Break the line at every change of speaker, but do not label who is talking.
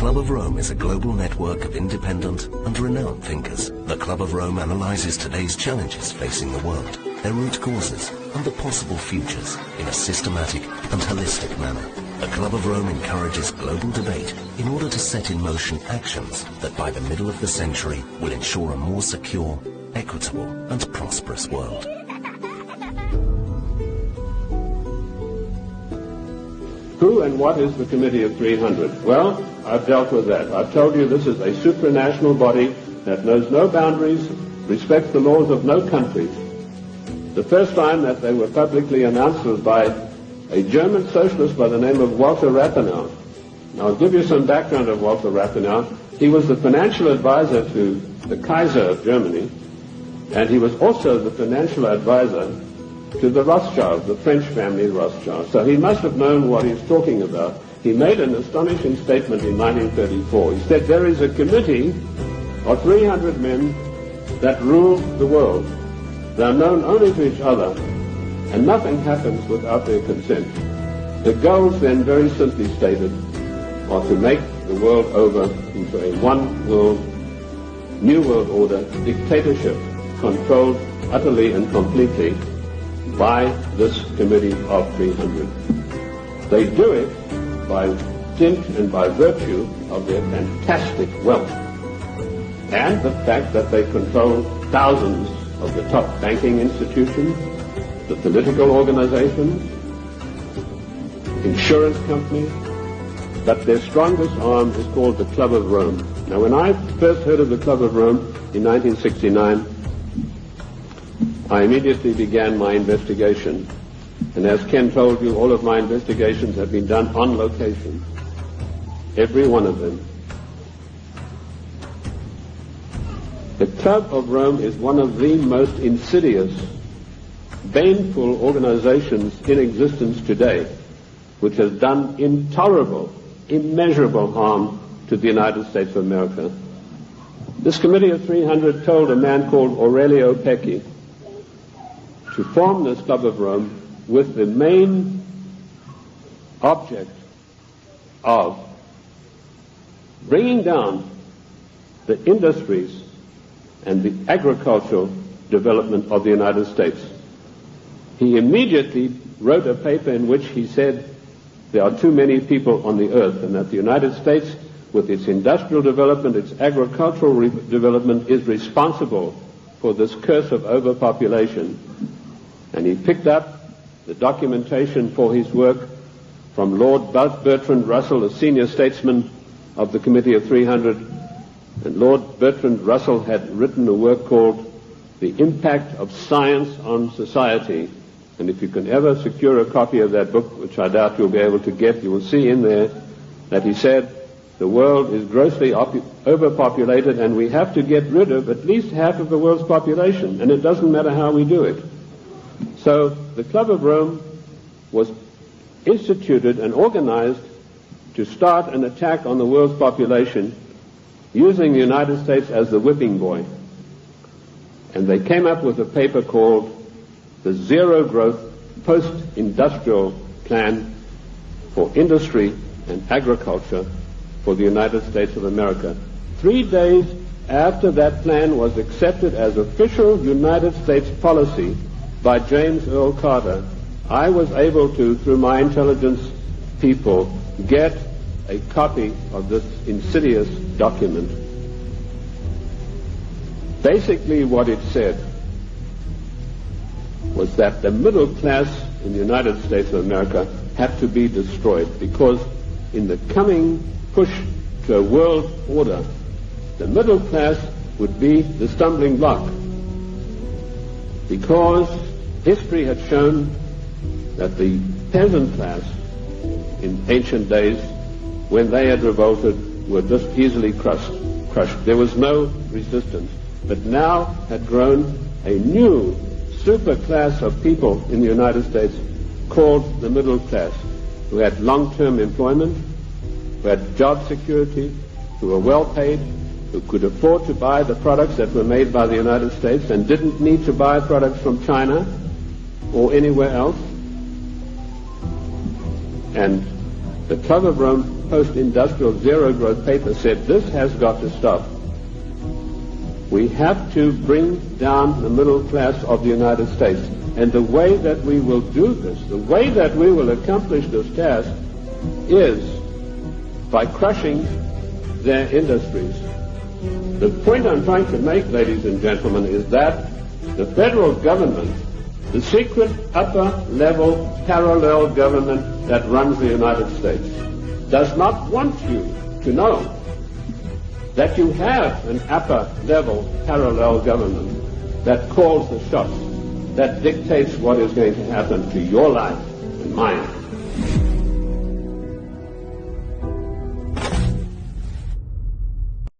Club of Rome is a global network of independent and renowned thinkers. The Club of Rome analyzes today's challenges facing the world, their root causes, and the possible futures in a systematic and holistic manner. The Club of Rome encourages global debate in order to set in motion actions that by the middle of the century will ensure a more secure, equitable, and prosperous world.
Who and what is the Committee of 300? Well, I've dealt with that. I've told you this is a supranational body that knows no boundaries, respects the laws of no countries. The first time that they were publicly announced was by a German socialist by the name of Walter Rathenau. Now, I'll give you some background of Walter Rathenau. He was the financial advisor to the Kaiser of Germany, and he was also the financial advisor to the Rothschilds, the French family Rothschild. So he must have known what he's talking about. He made an astonishing statement in 1934. He said, there is a committee of 300 men that rule the world. They are known only to each other, and nothing happens without their consent. The goals then, very simply stated, are to make the world over into a one world, new world order, dictatorship, controlled utterly and completely by this Committee of 300. They do it by dint and by virtue of their fantastic wealth and the fact that they control thousands of the top banking institutions, the political organizations, insurance companies, but their strongest arm is called the Club of Rome. Now, when I first heard of the Club of Rome in 1969, I immediately began my investigation. And as Ken told you, all of my investigations have been done on location. Every one of them. The Club of Rome is one of the most insidious, baneful organizations in existence today, which has done intolerable, immeasurable harm to the United States of America. This Committee of 300 told a man called Aurelio Pecchi to form this Club of Rome with the main object of bringing down the industries and the agricultural development of the United States. He immediately wrote a paper in which he said there are too many people on the earth and that the United States, with its industrial development, its agricultural development, is responsible for this curse of overpopulation. And he picked up the documentation for his work from Lord Bertrand Russell, a senior statesman of the Committee of 300. And Lord Bertrand Russell had written a work called The Impact of Science on Society. And if you can ever secure a copy of that book, which I doubt you'll be able to get, you will see in there that he said the world is grossly overpopulated and we have to get rid of at least half of the world's population, and it doesn't matter how we do it. So the Club of Rome was instituted and organized to start an attack on the world's population using the United States as the whipping boy. And they came up with a paper called the Zero Growth Post-Industrial Plan for Industry and Agriculture for the United States of America. 3 days after that plan was accepted as official United States policy by James Earl Carter, I was able to, through my intelligence people, get a copy of this insidious document. Basically what it said was that the middle class in the United States of America had to be destroyed because in the coming push to a world order, the middle class would be the stumbling block, because history had shown that the peasant class in ancient days, when they had revolted, were just easily crushed. There was no resistance. But now had grown a new super class of people in the United States called the middle class, who had long-term employment, who had job security, who were well paid, who could afford to buy the products that were made by the United States and didn't need to buy products from China or anywhere else. And the Club of Rome post-industrial zero-growth paper said this has got to stop. We have to bring down the middle class of the United States. And the way that we will do this, the way that we will accomplish this task is by crushing their industries. The point I'm trying to make, ladies and gentlemen, is that the federal government, the secret upper-level parallel government that runs the United States, does not want you to know that you have an upper-level parallel government that calls the shots, that dictates what is going to happen to your life and mine.